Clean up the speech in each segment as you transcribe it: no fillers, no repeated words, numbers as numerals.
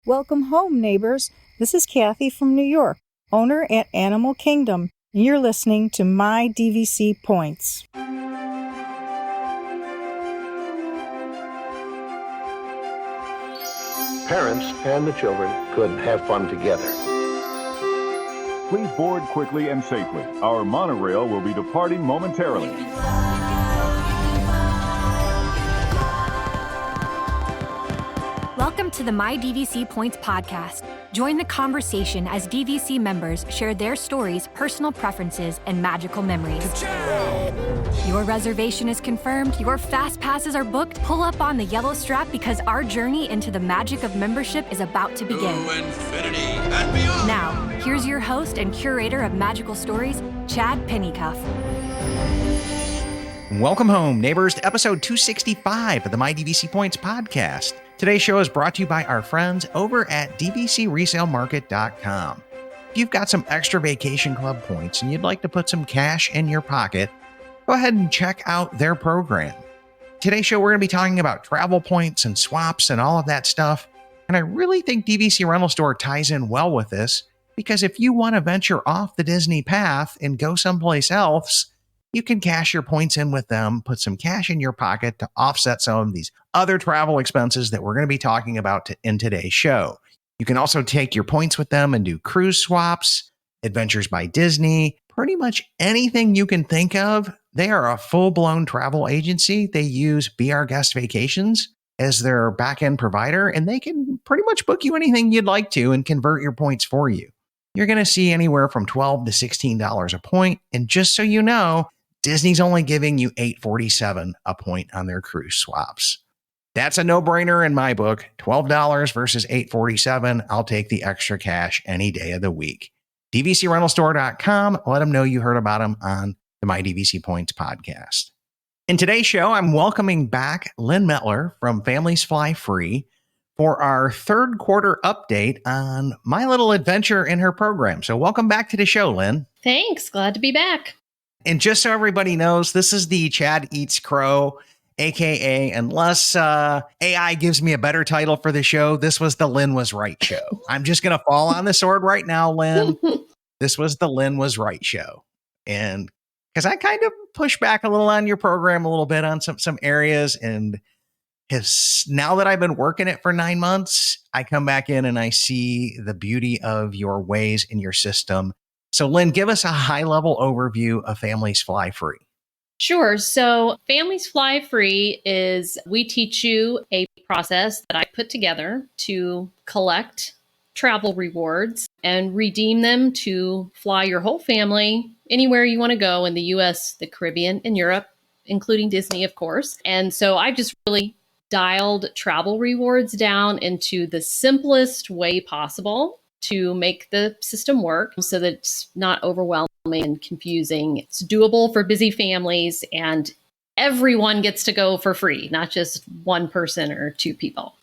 Welcome home, neighbors. This is Kathy from New York, owner at Animal Kingdom, and you're listening to My DVC Points. Parents and the children could have fun together. Please board quickly and safely. Our monorail will be departing momentarily. Welcome to the My DVC Points podcast. Join the conversation as DVC members share their stories, personal preferences, and magical memories. Your reservation is confirmed, your fast passes are booked. Pull up on the yellow strap because our journey into the magic of membership is about to begin. To infinity and beyond. Now, here's your host and curator of magical stories, Chad Pennycuff. Welcome home, neighbors, to episode 265 of the My DVC Points podcast. Today's show is brought to you by our friends over at dvcresalemarket.com. If you've got some extra vacation club points and you'd like to put some cash in your pocket, go ahead and check out their program. Today's show, we're going to be talking about travel points and swaps and all of that stuff. And I really think DVC Rental Store ties in well with this, because if you want to venture off the Disney path and go someplace else, you can cash your points in with them, put some cash in your pocket to offset some of these other travel expenses that we're going to be talking about in today's show. You can also take your points with them and do cruise swaps, Adventures by Disney, pretty much anything you can think of. They are a full-blown travel agency. They use Be Our Guest Vacations as their back-end provider, and they can pretty much book you anything you'd like to and convert your points for you. You're going to see anywhere from $12 to $16 a point, and just so you know, Disney's only giving you $8.47 a point on their cruise swaps. That's a no-brainer in my book. $12 versus $8.47. I'll take the extra cash any day of the week. DVCRentalStore.com. Let them know you heard about them on the My DVC Points podcast. In today's show, I'm welcoming back Lynn Metler from Families Fly Free for our third quarter update on my little adventure in her program. So welcome back to the show, Lynn. Thanks. Glad to be back. And just so everybody knows, this is the Chad Eats Crow, AKA, unless AI gives me a better title for the show, this was the Lynn Was Right show. I'm just going to fall on the sword right now, Lynn. This was the Lynn Was Right show. And because I kind of pushed back a little on your program a little bit on some areas, and now that I've been working it for 9 months, I come back in and I see the beauty of your ways in your system. So Lynn, give us a high-level overview of Families Fly Free. Sure. So Families Fly Free is, we teach you a process that I put together to collect travel rewards and redeem them to fly your whole family anywhere you want to go in the US, the Caribbean, and Europe, including Disney, of course. And so I just really dialed travel rewards down into the simplest way possible to make the system work so that it's not overwhelming and confusing. It's doable for busy families, and everyone gets to go for free, not just one person or two people.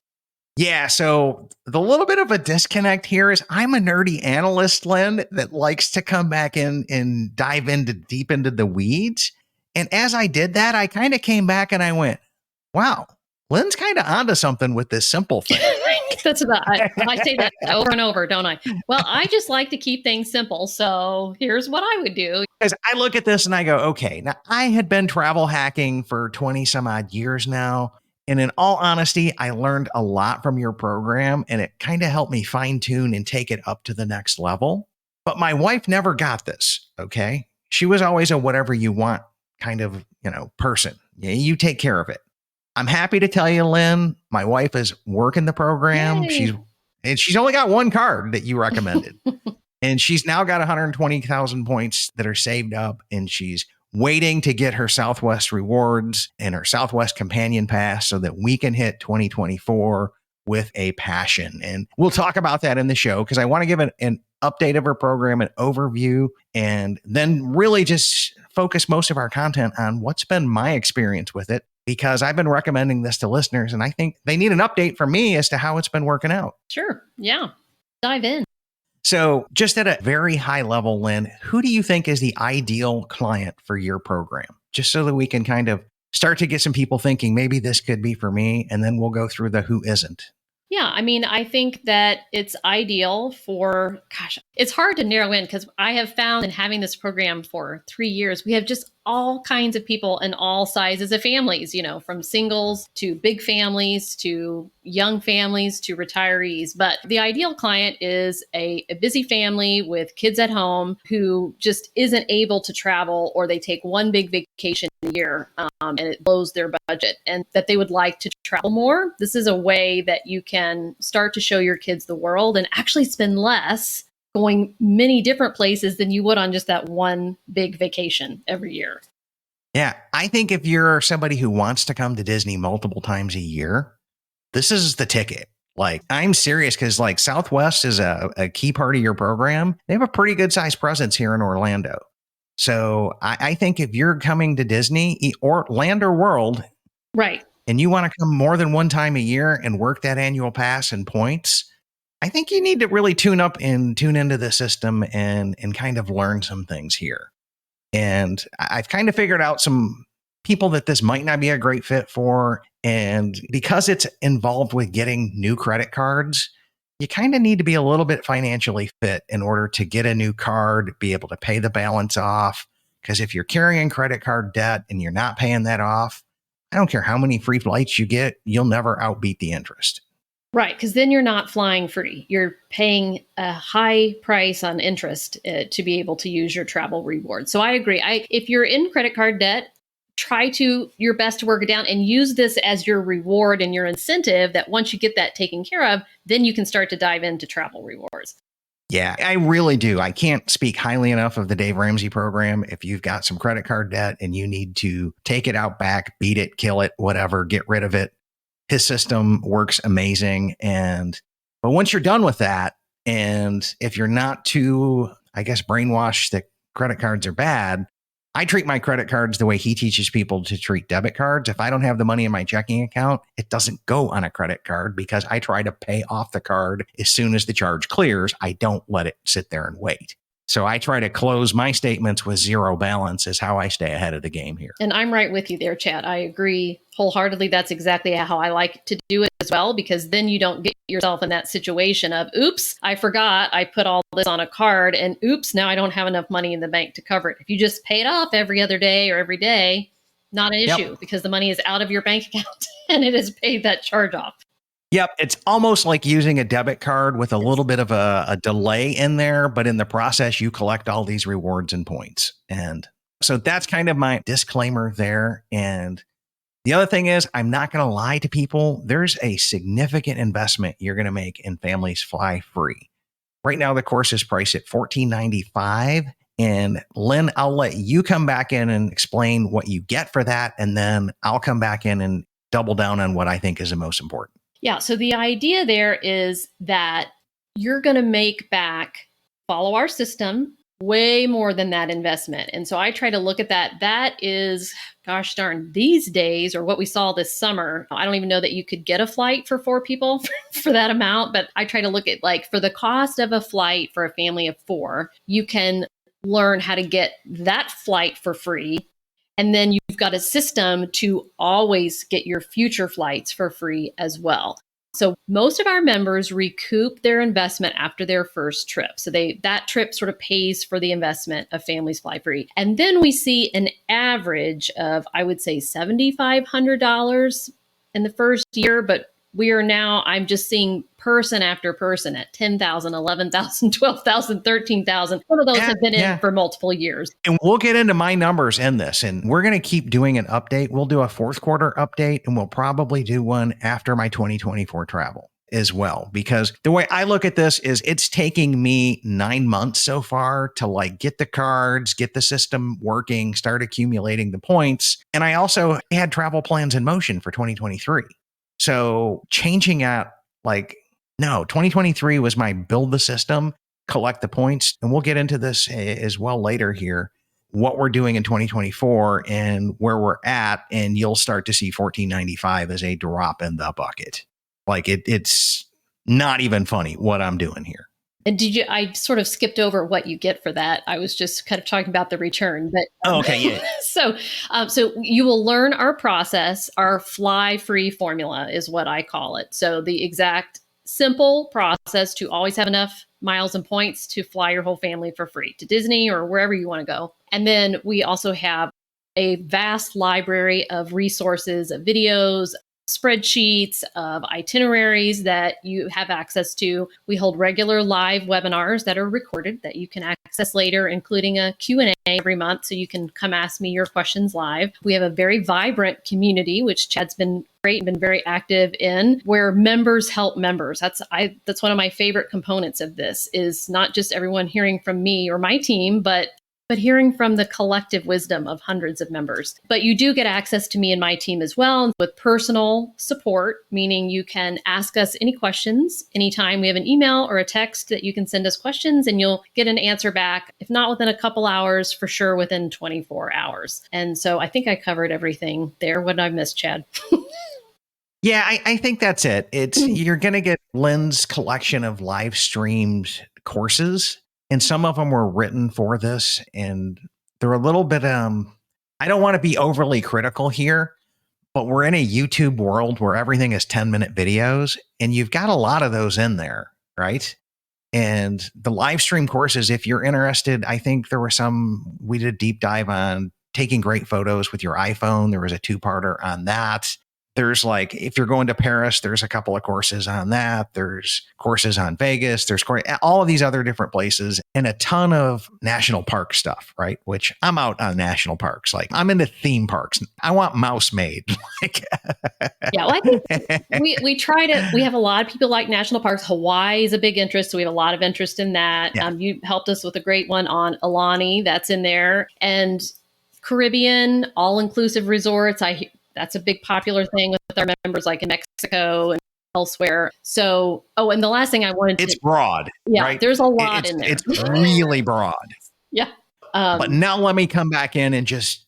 Yeah, so the little bit of a disconnect here is I'm a nerdy analyst, Lynn, that likes to come back in and dive deep into the weeds. And as I did that, I kind of came back and I went, wow, Lynn's kind of onto something with this simple thing. That's about, I say that over and over, don't I? Well, I just like to keep things simple. So here's what I would do. Because I look at this and I go, okay, now I had been travel hacking for 20 some odd years now. And in all honesty, I learned a lot from your program, and it kind of helped me fine tune and take it up to the next level. But my wife never got this. Okay. She was always a whatever you want kind of, person. Yeah, you take care of it. I'm happy to tell you, Lynn, my wife is working the program. Yay. She's only got one card that you recommended. And she's now got 120,000 points that are saved up, and she's waiting to get her Southwest rewards and her Southwest companion pass so that we can hit 2024 with a passion. And we'll talk about that in the show, because I want to give an update of her program, an overview, and then really just focus most of our content on what's been my experience with it, because I've been recommending this to listeners, and I think they need an update from me as to how it's been working out. Sure. Yeah. Dive in. So just at a very high level, Lynn, who do you think is the ideal client for your program? Just so that we can kind of start to get some people thinking, maybe this could be for me, and then we'll go through the who isn't. Yeah, I mean, I think that it's ideal for, gosh, it's hard to narrow in because I have found in having this program for 3 years, we have just all kinds of people in all sizes of families, from singles to big families to young families to retirees. But the ideal client is a busy family with kids at home who just isn't able to travel, or they take one big vacation a year and it blows their budget, and that they would like to travel more. This is a way that you can start to show your kids the world and actually spend less going many different places than you would on just that one big vacation every year. Yeah, I think if you're somebody who wants to come to Disney multiple times a year, this is the ticket. Like, I'm serious, because like Southwest is a key part of your program. They have a pretty good sized presence here in Orlando. So I think if you're coming to Disney or Land or World, right, and you want to come more than one time a year and work that annual pass and points, I think you need to really tune up and tune into the system and kind of learn some things here. And I've kind of figured out some people that this might not be a great fit for. And because it's involved with getting new credit cards, you kind of need to be a little bit financially fit in order to get a new card, be able to pay the balance off. Because if you're carrying credit card debt and you're not paying that off, I don't care how many free flights you get, you'll never outbeat the interest. Right, because then you're not flying free. You're paying a high price on interest to be able to use your travel rewards. So I agree. If you're in credit card debt, try your best to work it down and use this as your reward and your incentive, that once you get that taken care of, then you can start to dive into travel rewards. Yeah, I really do. I can't speak highly enough of the Dave Ramsey program. If you've got some credit card debt and you need to take it out back, beat it, kill it, whatever, get rid of it, his system works amazing. But once you're done with that, and if you're not too, I guess, brainwashed that credit cards are bad, I treat my credit cards the way he teaches people to treat debit cards. If I don't have the money in my checking account, it doesn't go on a credit card, because I try to pay off the card as soon as the charge clears. I don't let it sit there and wait. So I try to close my statements with zero balance, is how I stay ahead of the game here. And I'm right with you there, Chad. I agree wholeheartedly. That's exactly how I like to do it as well, because then you don't get yourself in that situation of, oops, I forgot I put all this on a card, and oops, now I don't have enough money in the bank to cover it. If you just pay it off every other day or every day, not an issue, because the money is out of your bank account and it has paid that charge off. Yep. It's almost like using a debit card with a little bit of a delay in there, but in the process, you collect all these rewards and points. And so that's kind of my disclaimer there. And the other thing is, I'm not going to lie to people. There's a significant investment you're going to make in Families Fly Free. Right now, the course is priced at $14.95. And Lynn, I'll let you come back in and explain what you get for that. And then I'll come back in and double down on what I think is the most important. Yeah. So the idea there is that you're going to make back, follow our system, way more than that investment. And so I try to look at that. That is, gosh darn, these days, or what we saw this summer, I don't even know that you could get a flight for 4 people for that amount. But I try to look at, like, for the cost of a flight for a family of 4, you can learn how to get that flight for free. And then you've got a system to always get your future flights for free as well. So most of our members recoup their investment after their first trip. So that trip sort of pays for the investment of Families Fly Free. And then we see an average of, I would say, $7,500 in the first year. But we are now, I'm just seeing person after person at $10,000, $11,000, $12,000, $13,000. Some of those have been in for multiple years. And we'll get into my numbers in this, and we're going to keep doing an update. We'll do a fourth quarter update, and we'll probably do one after my 2024 travel as well. Because the way I look at this is, it's taking me 9 months so far to like get the cards, get the system working, start accumulating the points. And I also had travel plans in motion for 2023. So changing out, like, no, 2023 was my build the system, collect the points. And we'll get into this as well later here, what we're doing in 2024 and where we're at. And you'll start to see $14.95 as a drop in the bucket. Like, it's not even funny what I'm doing here. And I sort of skipped over what you get for that. I was just kind of talking about the return. But Oh, okay, yeah. So you will learn our process. Our fly free formula is what I call it. So the exact simple process to always have enough miles and points to fly your whole family for free to Disney or wherever you want to go. And then we also have a vast library of resources, of videos, spreadsheets, of itineraries that you have access to. We hold regular live webinars that are recorded that you can access later, including a Q&A every month, so you can come ask me your questions live. We have a very vibrant community, which Chad's been great and been very active in, where members help members. That's one of my favorite components of this, is not just everyone hearing from me or my team, but hearing from the collective wisdom of hundreds of members. But you do get access to me and my team as well with personal support, meaning you can ask us any questions anytime. We have an email or a text that you can send us questions and you'll get an answer back. If not within a couple hours, for sure within 24 hours. And so I think I covered everything there. What did I miss, Chad? Yeah, I think that's it. You're going to get Lynn's collection of live streamed courses. And some of them were written for this, and they're a little bit, I don't want to be overly critical here, but we're in a YouTube world where everything is 10-minute videos, and you've got a lot of those in there, right? And the live stream courses, if you're interested, I think we did a deep dive on taking great photos with your iPhone. There was a 2-parter on that. There's if you're going to Paris, there's a couple of courses on that. There's courses on Vegas. There's all of these other different places and a ton of national park stuff, right? Which I'm out on national parks. I'm into theme parks. I want mouse made. Yeah, well, I think we have a lot of people like national parks. Hawaii is a big interest. So we have a lot of interest in that. Yeah. You helped us with a great one on Alani, that's in there. And Caribbean, all-inclusive resorts. That's a big popular thing with our members, like in Mexico and elsewhere. So, and the last thing I wanted to... It's broad, yeah, right? There's a lot in there. It's really broad. Yeah. But now let me come back in and just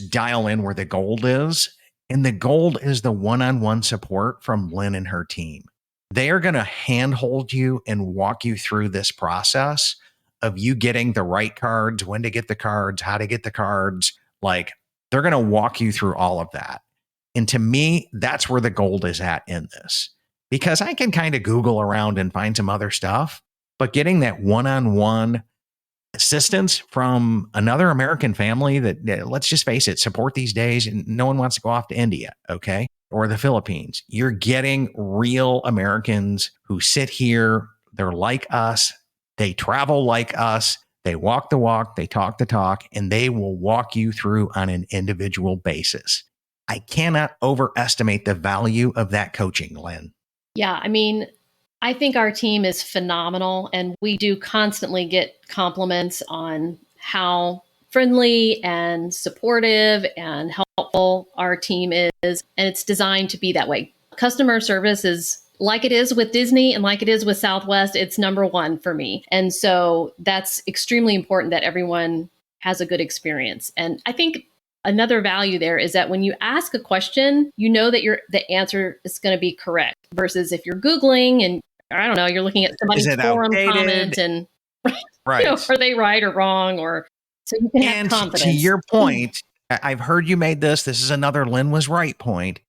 dial in where the gold is. And the gold is the one-on-one support from Lynn and her team. They are going to handhold you and walk you through this process of you getting the right cards, when to get the cards, how to get the cards. They're going to walk you through all of that. And to me, that's where the gold is at in this, because I can kind of Google around and find some other stuff, but getting that one-on-one assistance from another American family that, let's just face it, support these days, and no one wants to go off to India, okay, or the Philippines. You're getting real Americans who sit here. They're like us. They travel like us. They walk the walk. They talk the talk, and they will walk you through on an individual basis. I cannot overestimate the value of that coaching, Lynn. Yeah, I think our team is phenomenal, and we do constantly get compliments on how friendly and supportive and helpful our team is, and it's designed to be that way. Customer service is like it is with Disney and like it is with Southwest. It's number one for me. And so that's extremely important that everyone has a good experience. And I think another value there is that when you ask a question, you know that the answer is going to be correct, versus if you're Googling and, I don't know, you're looking at somebody's forum comment and right. Are they right or wrong? Or so you can have confidence. To your point, I've heard you made this. This is another Lynn was right point.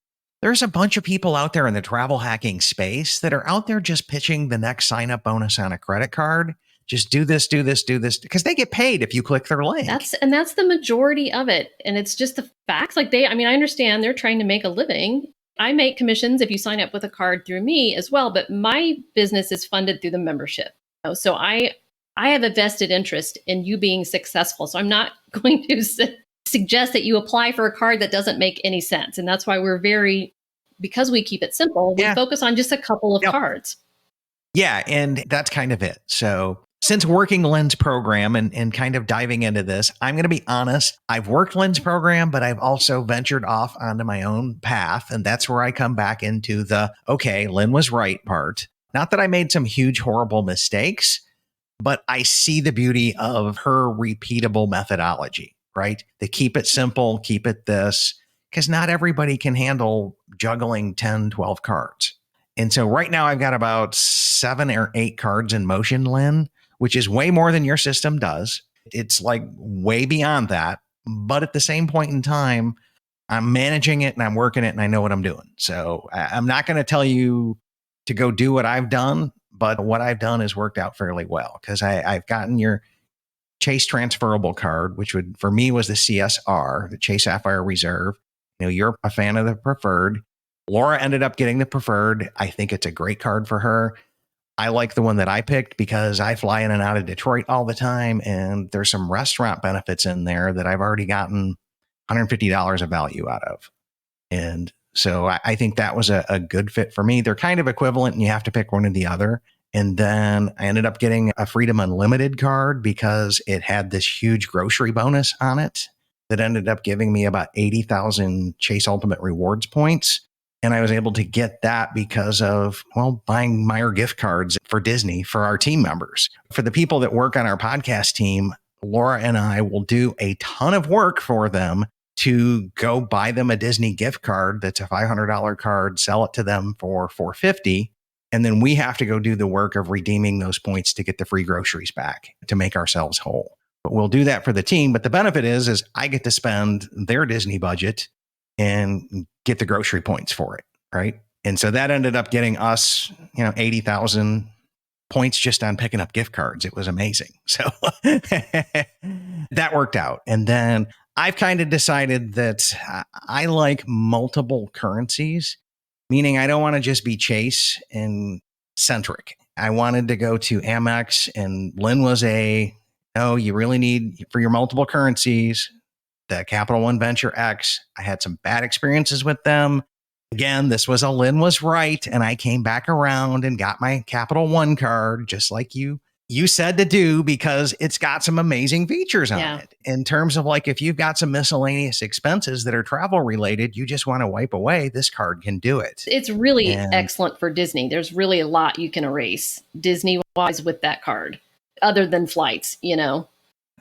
There's a bunch of people out there in the travel hacking space that are out there just pitching the next sign-up bonus on a credit card. Just do this, because they get paid if you click their link. That's the majority of it. And it's just the facts. I understand they're trying to make a living. I make commissions if you sign up with a card through me as well, but my business is funded through the membership. So I have a vested interest in you being successful. So I'm not going to suggest that you apply for a card that doesn't make any sense. And that's why because we keep it simple, we focus on just a couple of cards. Yeah. And that's kind of it. So since working Lynn's program and kind of diving into this, I'm going to be honest. I've worked Lynn's program, but I've also ventured off onto my own path. And that's where I come back into the, okay, Lynn was right part. Not that I made some huge, horrible mistakes, but I see the beauty of her repeatable methodology, right? The keep it simple, keep it this, because not everybody can handle juggling 10, 12 cards. And so right now I've got about 7 or 8 cards in motion, Lynn, which is way more than your system does. It's like way beyond that. But at the same point in time, I'm managing it and I'm working it and I know what I'm doing. So I'm not going to tell you to go do what I've done, but what I've done has worked out fairly well because I've gotten your Chase transferable card, which would for me was the CSR, the Chase Sapphire Reserve. You know, you're a fan of the preferred. Laura ended up getting the preferred. I think it's a great card for her. I like the one that I picked because I fly in and out of Detroit all the time, and there's some restaurant benefits in there that I've already gotten $150 of value out of. And so I think that was a good fit for me. They're kind of equivalent, and you have to pick one or the other. And then I ended up getting a Freedom Unlimited card because it had this huge grocery bonus on it that ended up giving me about 80,000 Chase Ultimate Rewards points. And I was able to get that because of, well, buying Meijer gift cards for Disney for our team members. For the people that work on our podcast team, Laura and I will do a ton of work for them to go buy them a Disney gift card that's a $500 card, sell it to them for $450. And then we have to go do the work of redeeming those points to get the free groceries back to make ourselves whole. But we'll do that for the team. But the benefit is I get to spend their Disney budget and get the grocery points for it, right? And so that ended up getting us, 80,000 points just on picking up gift cards. It was amazing. So that worked out. And then I've kind of decided that I like multiple currencies, meaning I don't want to just be Chase and centric. I wanted to go to Amex, and Lynn was you really need for your multiple currencies, the Capital One Venture X. I had some bad experiences with them. Again, this was Lynn was right. And I came back around and got my Capital One card, just like you said to do, because it's got some amazing features on it. In terms of like, if you've got some miscellaneous expenses that are travel related, you just want to wipe away, this card can do it. It's really excellent for Disney. There's really a lot you can erase Disney-wise with that card, other than flights,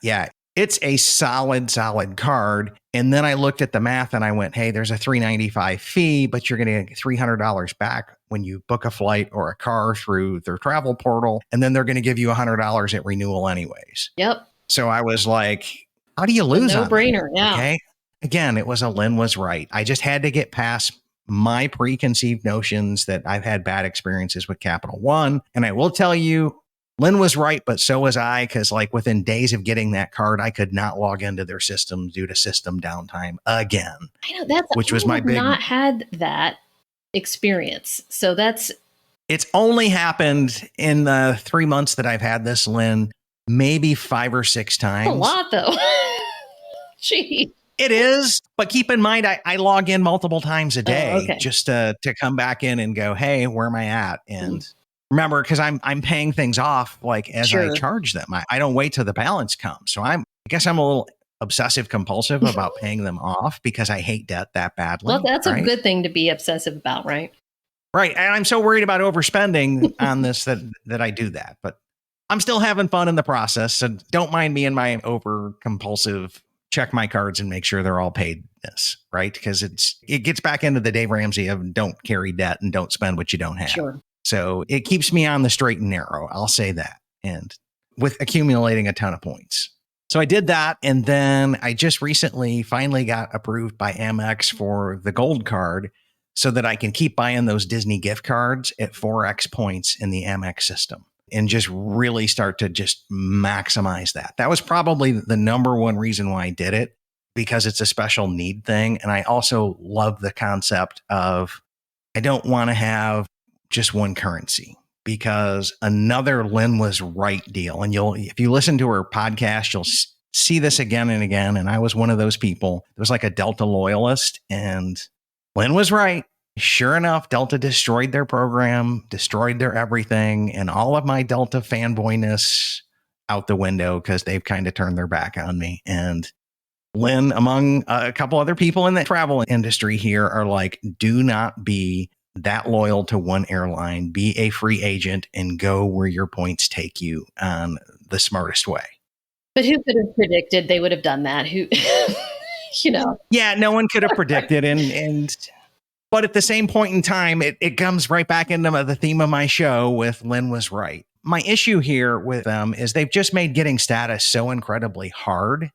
Yeah, it's a solid card. And then I looked at the math and I went, hey, there's a $395 fee, but you're going to get $300 back when you book a flight or a car through their travel portal. And then they're going to give you $100 at renewal anyways. Yep. So I was like, how do you lose? No-brainer. Yeah. Okay. Again, it was Lynn was right. I just had to get past my preconceived notions that I've had bad experiences with Capital One. And I will tell you, Lynn was right, but so was I, because like within days of getting that card, I could not log into their system due to system downtime again. I know which was my big. Not had that experience, so It's only happened in the 3 months that I've had this, Lynn, maybe 5 or 6 times. A lot, though. Gee. It is, but keep in mind, I log in multiple times a day just to come back in and go, hey, where am I at? And remember, because I'm paying things off like as I charge them. I don't wait till the balance comes. So I guess I'm a little obsessive compulsive about paying them off because I hate debt that badly. Well, that's a good thing to be obsessive about, right? Right. And I'm so worried about overspending on this that I do that. But I'm still having fun in the process. So don't mind me and my over compulsive check my cards and make sure they're all paid this, right? Because it gets back into the Dave Ramsey of don't carry debt and don't spend what you don't have. Sure. So it keeps me on the straight and narrow. I'll say that. And with accumulating a ton of points. So I did that. And then I just recently finally got approved by Amex for the gold card so that I can keep buying those Disney gift cards at 4x points in the Amex system and just really start to just maximize that. That was probably the number one reason why I did it, because it's a special need thing. And I also love the concept of I don't want to have just one currency, because another Lynn was right deal. And if you listen to her podcast, you'll see this again and again. And I was one of those people. It was like a Delta loyalist, and Lynn was right. Sure enough, Delta destroyed their program, destroyed their everything, and all of my Delta fanboyness out the window because they've kind of turned their back on me. And Lynn, among a couple other people in the travel industry here, are like, do not be that loyal to one airline. Be a free agent and go where your points take you on the smartest way. But who could have predicted they would have done that? Who, Yeah, no one could have predicted. And But at the same point in time, it comes right back into the theme of my show with Lynn was right. My issue here with them is they've just made getting status so incredibly hard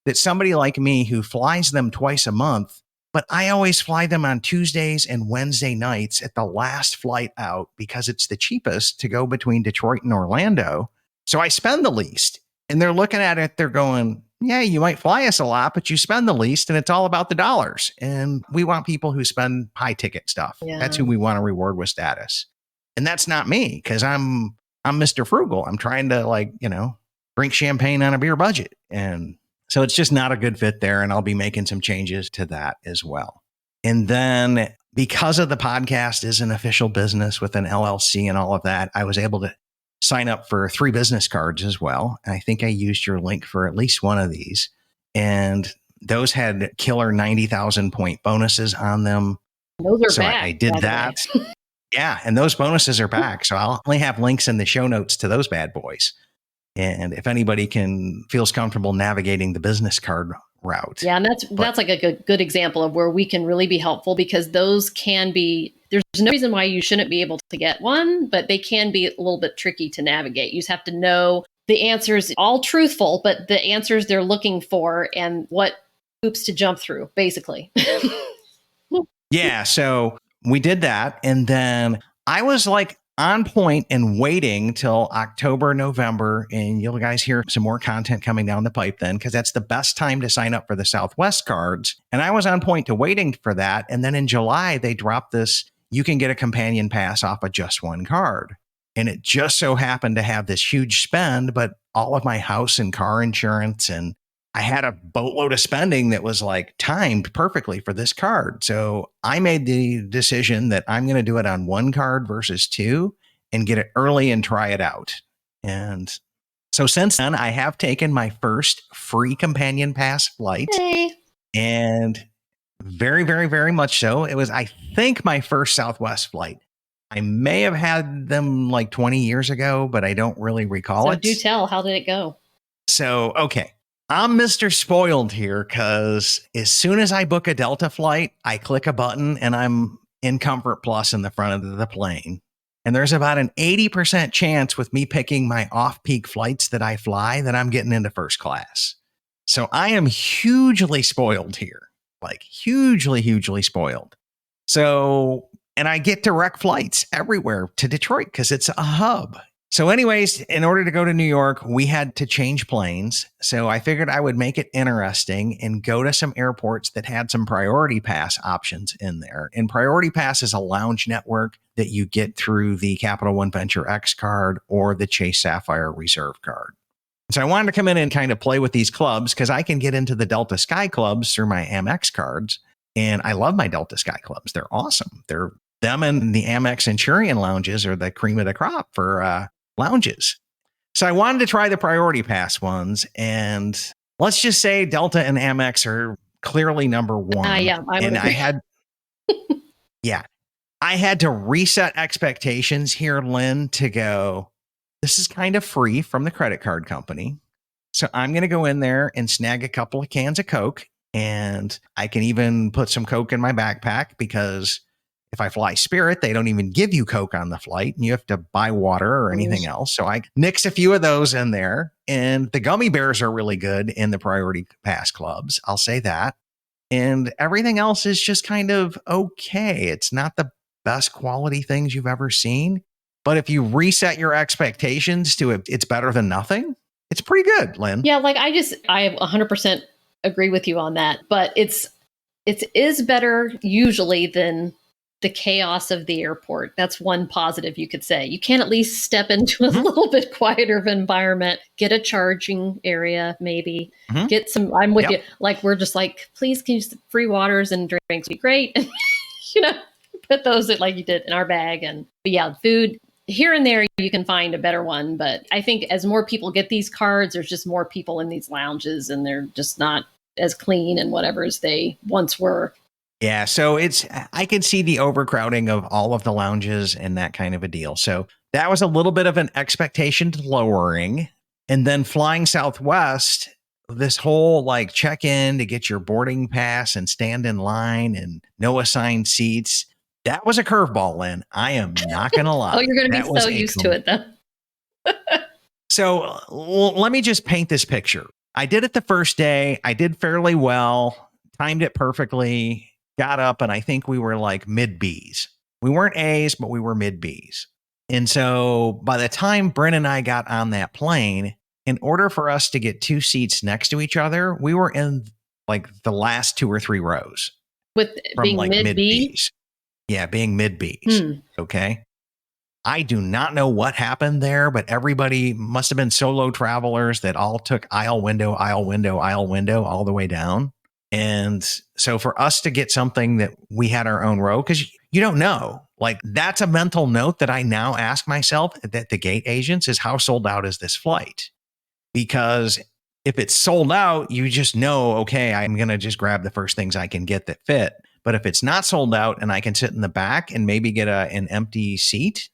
that somebody like me who flies them twice a month, but I always fly them on Tuesdays and Wednesday nights at the last flight out because it's the cheapest to go between Detroit and Orlando. So I spend the least. And they're looking at it, they're going, yeah, you might fly us a lot, but you spend the least and it's all about the dollars. And we want people who spend high ticket stuff. Yeah. That's who we want to reward with status. And that's not me because I'm Mr. Frugal. I'm trying to drink champagne on a beer budget. And so it's just not a good fit there. And I'll be making some changes to that as well. And then because of the podcast is an official business with an LLC and all of that, I was able to sign up for 3 business cards as well. And I think I used your link for at least one of these. And those had killer 90,000 point bonuses on them. Those are so back. I did that. Yeah. And those bonuses are back. So I'll only have links in the show notes to those bad boys. And if anybody feels comfortable navigating the business card route. Yeah. And that's like a good example of where we can really be helpful because those can be, there's no reason why you shouldn't be able to get one, but they can be a little bit tricky to navigate. You just have to know the answers, all truthful, but the answers they're looking for and what hoops to jump through, basically. Yeah. So we did that. And then I was on point and waiting till October, November, and you guys hear some more content coming down the pipe then, because that's the best time to sign up for the Southwest cards. And I was on point to waiting for that. And then in July, they dropped this, you can get a companion pass off of just one card. And it just so happened to have this huge spend, but all of my house and car insurance, and I had a boatload of spending that was timed perfectly for this card. So I made the decision that I'm going to do it on one card versus 2 and get it early and try it out. And so since then, I have taken my first free companion pass flight. Hey. And very, very, very much so. It was, I think, my first Southwest flight. I may have had them 20 years ago, but I don't really recall it. Do tell, how did it go? So, okay. I'm Mr. Spoiled here because as soon as I book a Delta flight, I click a button and I'm in Comfort Plus in the front of the plane. And there's about an 80% chance with me picking my off-peak flights that I fly that I'm getting into first class. So I am hugely spoiled here, hugely, hugely spoiled. So, and I get direct flights everywhere to Detroit because it's a hub. So anyways, in order to go to New York, we had to change planes. So I figured I would make it interesting and go to some airports that had some Priority Pass options in there. And Priority Pass is a lounge network that you get through the Capital One Venture X card or the Chase Sapphire Reserve card. So I wanted to come in and kind of play with these clubs because I can get into the Delta Sky clubs through my Amex cards. And I love my Delta Sky clubs. They're awesome. Them and the Amex Centurion lounges are the cream of the crop for lounges. So I wanted to try the Priority Pass ones. And let's just say Delta and Amex are clearly number one. Yeah, I had to reset expectations here, Lynn, to go, this is kind of free from the credit card company. So I'm going to go in there and snag a couple of cans of Coke. And I can even put some Coke in my backpack because if I fly Spirit, they don't even give you Coke on the flight and you have to buy water or anything else. So I nix a few of those in there. And the gummy bears are really good in the Priority Pass clubs. I'll say that. And everything else is just kind of okay. It's not the best quality things you've ever seen. But if you reset your expectations to it's better than nothing, it's pretty good, Lynn. Yeah, I 100% agree with you on that. But it is better usually than the chaos of the airport. That's one positive you could say. You can at least step into a little bit quieter of an environment, get a charging area, maybe get some, I'm with you. We're just please can you free waters and drinks be great. And, put those like you did in our bag. But yeah, food here and there, you can find a better one. But I think as more people get these cards, there's just more people in these lounges and they're just not as clean and whatever as they once were. Yeah, so I could see the overcrowding of all of the lounges and that kind of a deal. So that was a little bit of an expectation lowering. And then flying Southwest, this whole like check in to get your boarding pass and stand in line and no assigned seats, that was a curveball, Lynn. I am not going to lie. Oh, you're going to be That was so a used to it then. So let me just paint this picture. I did it the first day. I did fairly well, timed it perfectly, got up, and I think we were like mid Bs. We weren't A's, but we were mid Bs. And so by the time Bryn and I got on that plane, in order for us to get 2 seats next to each other, we were in like the last 2 or 3 rows. With From being like mid B? Bs. Yeah, being mid Bs. Okay. I do not know what happened there, but everybody must have been solo travelers that all took aisle window, aisle window, aisle window all the way down. And so for us to get something that we had our own row, because you don't know, like that's a mental note that I now ask myself that the gate agents is how sold out is this flight? Because if it's sold out, you just know, okay, I'm going to just grab the first things I can get that fit. But if it's not sold out and I can sit in the back and maybe get an empty seat,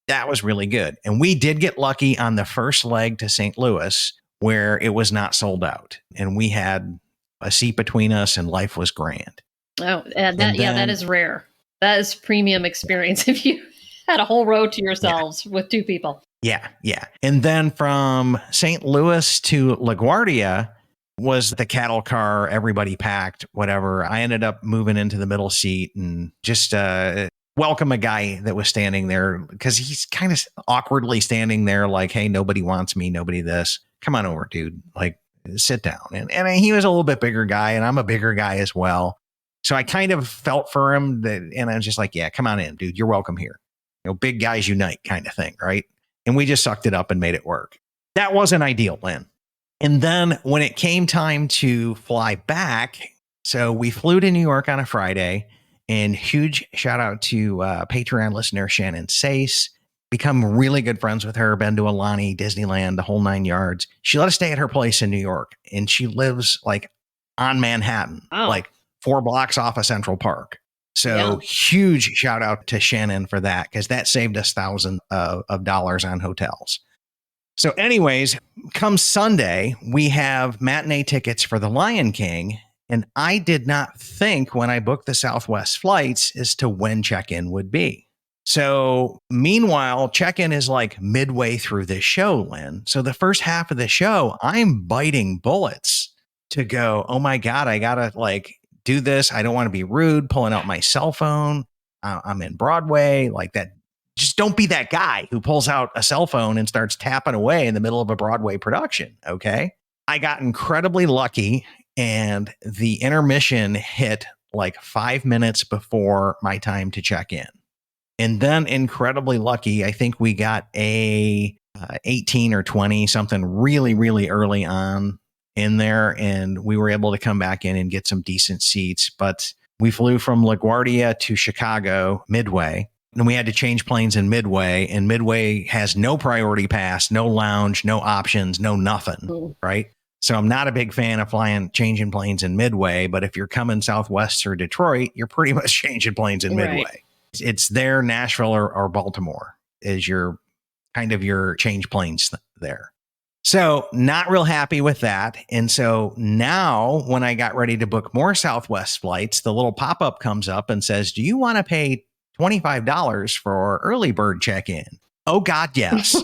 that was really good. And we did get lucky on the first leg to St. Louis where it was not sold out. And we had a seat between us and life was grand. Oh, that is rare. That is premium experience if you had a whole row to yourselves with 2 people. Yeah. And then from St. Louis to LaGuardia was the cattle car, everybody packed, whatever. I ended up moving into the middle seat and just welcome a guy that was standing there because he's kind of awkwardly standing there like, hey, nobody wants me, nobody this. Come on over, dude. Like, sit down. And he was a little bit bigger guy and I'm a bigger guy as well. So I kind of felt for him and I was just like, yeah, come on in, dude. You're welcome here. Big guys unite kind of thing, right? And we just sucked it up and made it work. That wasn't ideal, Lynn. And then when it came time to fly back, so we flew to New York on a Friday, and huge shout out to Patreon listener Shannon Sace. Become really good friends with her, been to Alani, Disneyland, the whole 9 yards. She let us stay at her place in New York, and she lives like on Manhattan, like 4 blocks off of Central Park. So huge shout out to Shannon for that, because that saved us thousands of dollars on hotels. So anyways, come Sunday, we have matinee tickets for The Lion King. And I did not think when I booked the Southwest flights as to when check-in would be. So meanwhile, check-in is like midway through this show, Lynn. So the first half of the show, I'm biting bullets to go, oh my God, I got to like do this. I don't want to be rude, pulling out my cell phone. I'm in Broadway, like that. Just don't be that guy who pulls out a cell phone and starts tapping away in the middle of a Broadway production. Okay. I got incredibly lucky and the intermission hit like 5 minutes before my time to check in. And then incredibly lucky, I think we got a 18 or 20, something really, really early on in there. And we were able to come back in and get some decent seats. But we flew from LaGuardia to Chicago Midway. And we had to change planes in Midway, and Midway has no priority pass, no lounge, no options, no nothing, right? So I'm not a big fan of changing planes in Midway, but if you're coming Southwest or Detroit, you're pretty much changing planes in Midway. Right. It's there, Nashville or Baltimore is your kind of your change planes there. So not real happy with that. And so now when I got ready to book more Southwest flights, the little pop-up comes up and says, do you want to pay $25 for early bird check-in? Oh God, yes.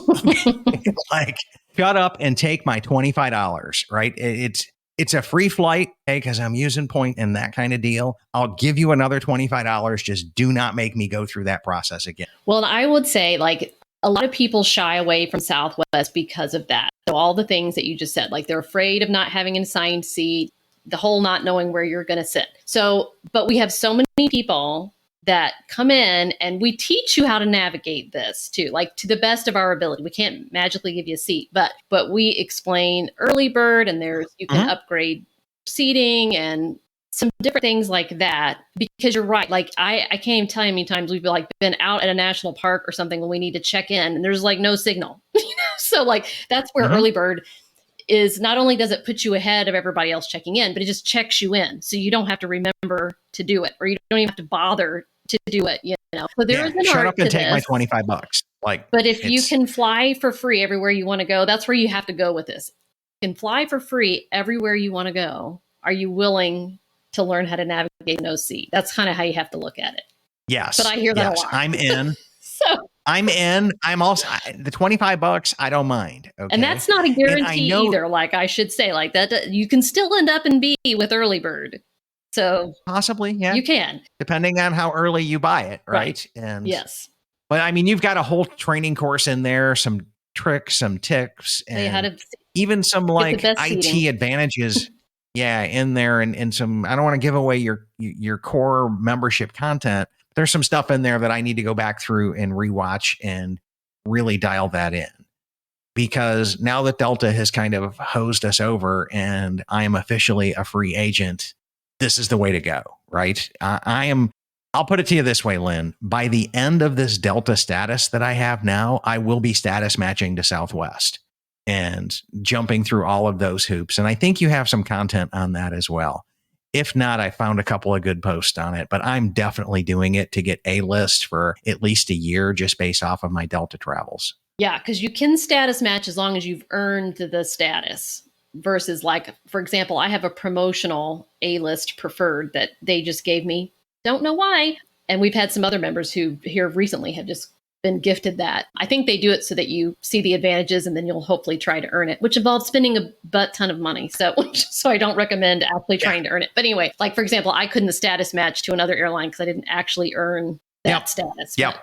Like, shut up and take my $25, right? It's a free flight, okay, because I'm using point and that kind of deal. I'll give you another $25. Just do not make me go through that process again. Well, I would say like a lot of people shy away from Southwest because of that. So all the things that you just said, like they're afraid of not having an assigned seat, the whole not knowing where you're going to sit. So, but we have so many people that come in and we teach you how to navigate this too, like to the best of our ability. We can't magically give you a seat, but we explain early bird and you can upgrade seating and some different things like that, because you're right. Like I can't even tell you how many times we've been out at a national park or something when we need to check in and there's like no signal, So like that's where early bird is. Not only does it put you ahead of everybody else checking in, but it just checks you in. So you don't have to remember to do it, or you don't even have to bother to do it, So there is an shut art up and to take this. my $25. Like, but if you can fly for free everywhere you want to go, that's where you have to go with this. can fly for free everywhere you want to go. Are you willing to learn how to navigate no seat? That's kind of how you have to look at it. Yes. But I hear that a yes, lot. I'm in. So, I'm in. I'm also the $25. I don't mind. Okay. and that's not a guarantee either. Like I should say, like that, you can still end up in B with early bird. So possibly, yeah, you can, depending on how early you buy it, right? And yes, but I mean, you've got a whole training course in there, some tricks, some tips, and even some like IT seating. advantages. Yeah, in there, and some. I don't want to give away your core membership content. There's some stuff in there that I need to go back through and rewatch and really dial that in, because now that Delta has kind of hosed us over and I am officially a free agent, this is the way to go, right? I'll put it to you this way, Lynn. By the end of this Delta status that I have now, I will be status matching to Southwest and jumping through all of those hoops. And I think you have some content on that as well. If not, I found a couple of good posts on it, but I'm definitely doing it to get A-list for at least a year just based off of my Delta travels. Yeah, because you can status match as long as you've earned the status versus like, for example, I have a promotional A-list preferred that they just gave me. Don't know why. And we've had some other members who here recently have just been gifted that. I think they do it so that you see the advantages and then you'll hopefully try to earn it, which involves spending a butt ton of money. So I don't recommend actually trying to earn it. But anyway, like for example, I couldn't status match to another airline because I didn't actually earn that status. Yep.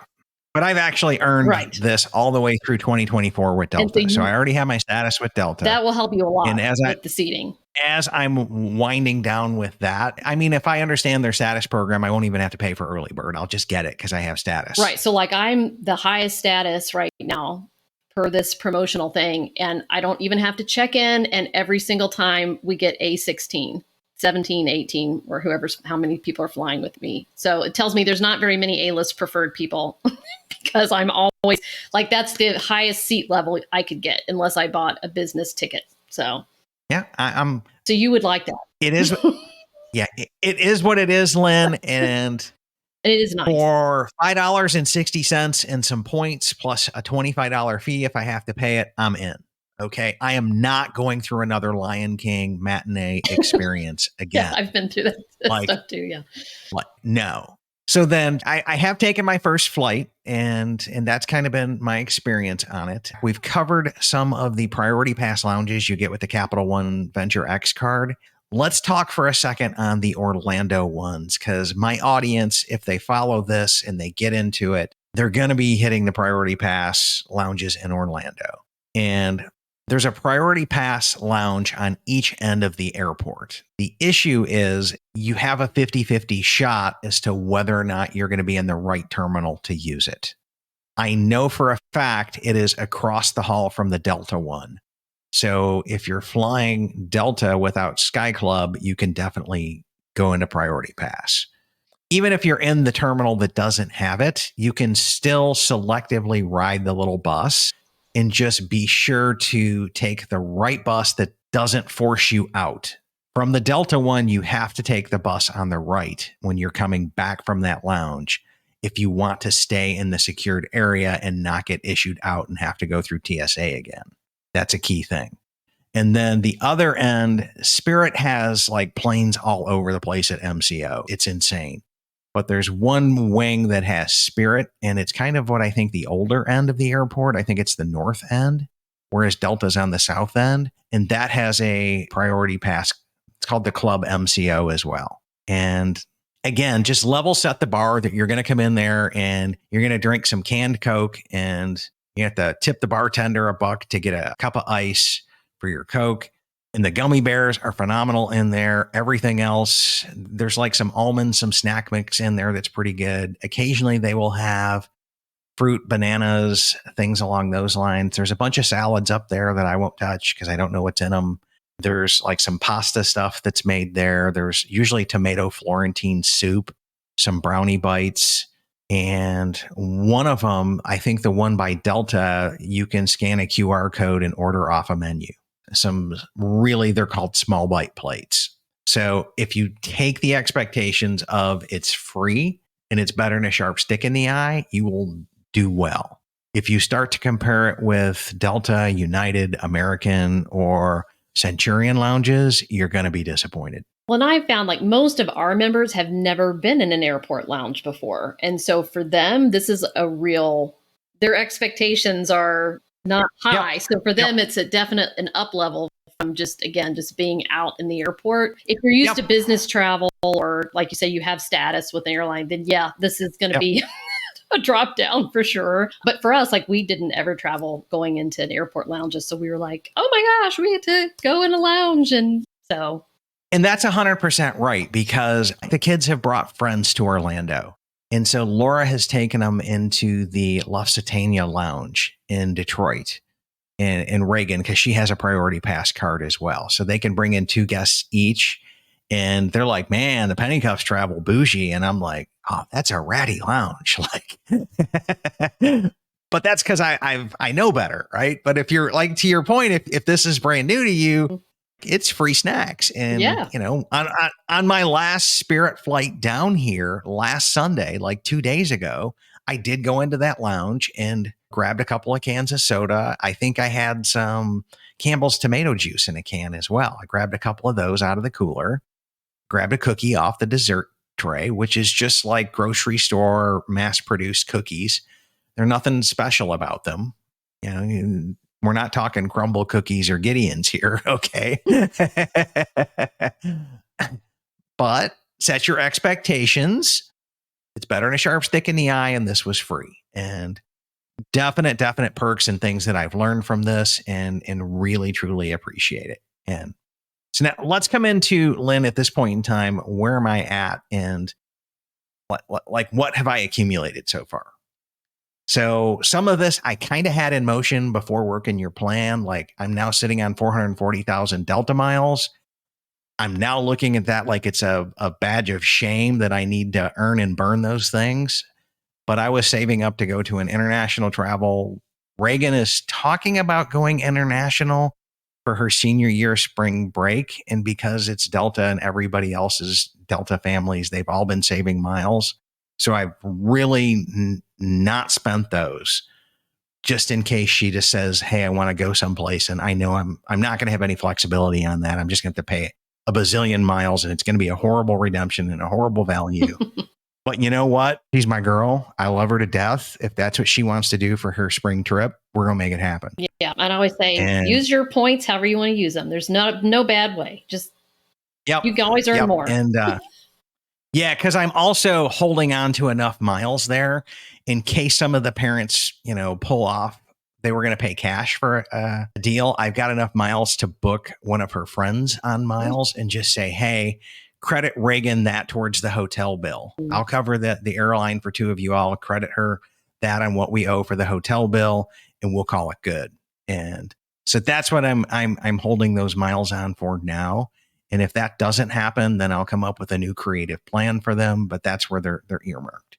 But I've actually earned this all the way through 2024 with Delta. So I already have my status with Delta. That will help you a lot and with the seating. As I'm winding down with that, I mean, if I understand their status program, I won't even have to pay for early bird. I'll just get it because I have status. Right. So like I'm the highest status right now per this promotional thing. And I don't even have to check in. And every single time we get A16. 17, 18, or how many people are flying with me. So it tells me there's not very many A-list preferred people because I'm always like, that's the highest seat level I could get unless I bought a business ticket. So yeah, I'm. So you would like that. It is. Yeah, it is what it is, Lynn. And it is nice. For $5.60 and some points plus a $25 fee if I have to pay it, I'm in. Okay, I am not going through another Lion King matinee experience again. Yeah, I've been through that stuff too. Yeah, no. So then I have taken my first flight, and that's kind of been my experience on it. We've covered some of the priority pass lounges you get with the Capital One Venture X card. Let's talk for a second on the Orlando ones, because my audience, if they follow this and they get into it, they're going to be hitting the priority pass lounges in Orlando. And there's a priority pass lounge on each end of the airport. The issue is you have a 50-50 shot as to whether or not you're going to be in the right terminal to use it. I know for a fact it is across the hall from the Delta one. So if you're flying Delta without Sky Club, you can definitely go into priority pass. Even if you're in the terminal that doesn't have it, you can still selectively ride the little bus. And just be sure to take the right bus that doesn't force you out. From the Delta one, you have to take the bus on the right when you're coming back from that lounge if you want to stay in the secured area and not get issued out and have to go through TSA again. That's a key thing. And then the other end, Spirit has like planes all over the place at MCO. It's insane. But there's one wing that has Spirit, and it's kind of what I think the older end of the airport. I think it's the north end, whereas Delta's on the south end. And that has a priority pass. It's called the Club MCO as well. And again, just level set the bar that you're going to come in there and you're going to drink some canned Coke, and you have to tip the bartender $1 to get a cup of ice for your Coke. And the gummy bears are phenomenal in there. Everything else, there's like some almonds, some snack mix in there that's pretty good. Occasionally they will have fruit, bananas, things along those lines. There's a bunch of salads up there that I won't touch because I don't know what's in them. There's like some pasta stuff that's made there. There's usually tomato Florentine soup, some brownie bites. And one of them, I think the one by Delta, you can scan a QR code and order off a menu. They're called small bite plates. So if you take the expectations of it's free and it's better than a sharp stick in the eye, you will do well. If you start to compare it with Delta, United, American, or Centurion lounges, you're going to be disappointed. Well, and I found like most of our members have never been in an airport lounge before. And so for them, this is their expectations are not high. So for them, it's a definite an up level from just being out in the airport. If you're used to business travel or like you say, you have status with an airline, then this is going to be a drop down for sure. But for us, like we didn't ever travel going into an airport lounges. So we were like, oh my gosh, we had to go in a lounge. And that's 100% right, because the kids have brought friends to Orlando. And so Laura has taken them into the Lusitania Lounge in Detroit in Reagan, because she has a priority pass card as well. So they can bring in 2 guests each. And they're like, man, the Pennycuffs travel bougie. And I'm like, oh, that's a ratty lounge. Like, but that's because I know better, right? But if you're like, to your point, if this is brand new to you, it's free snacks. And, you know, on my last Spirit flight down here last Sunday, like 2 days ago, I did go into that lounge and grabbed a couple of cans of soda. I think I had some Campbell's tomato juice in a can as well. I grabbed a couple of those out of the cooler, grabbed a cookie off the dessert tray, which is just like grocery store mass-produced cookies. There's nothing special about them. You know, we're not talking crumble cookies or Gideon's here, okay? But set your expectations. It's better than a sharp stick in the eye, and this was free. And definite perks and things that I've learned from this and really, truly appreciate it. And so now let's come into, Lynn, at this point in time, where am I at and what have I accumulated so far? So some of this I kind of had in motion before working your plan. Like I'm now sitting on 440,000 Delta miles. I'm now looking at that like it's a badge of shame that I need to earn and burn those things. But I was saving up to go to an international travel. Reagan is talking about going international for her senior year spring break. And because it's Delta and everybody else's Delta families, they've all been saving miles. So I've really not spent those just in case she just says, hey, I want to go someplace. And I know I'm not going to have any flexibility on that. I'm just going to have to pay a bazillion miles and it's going to be a horrible redemption and a horrible value. But you know what? She's my girl. I love her to death. If that's what she wants to do for her spring trip, we're going to make it happen. Yeah. And I always say, use your points however you want to use them. There's no bad way. Just, you can always earn more. And yeah, because I'm also holding on to enough miles there in case some of the parents, you know, pull off. They were going to pay cash for a deal. I've got enough miles to book one of her friends on miles and just say, hey, credit Reagan that towards the hotel bill. I'll cover the airline for 2 of you. I'll credit her that on what we owe for the hotel bill, and we'll call it good. And so that's what I'm holding those miles on for now. And if that doesn't happen, then I'll come up with a new creative plan for them. But that's where they're earmarked.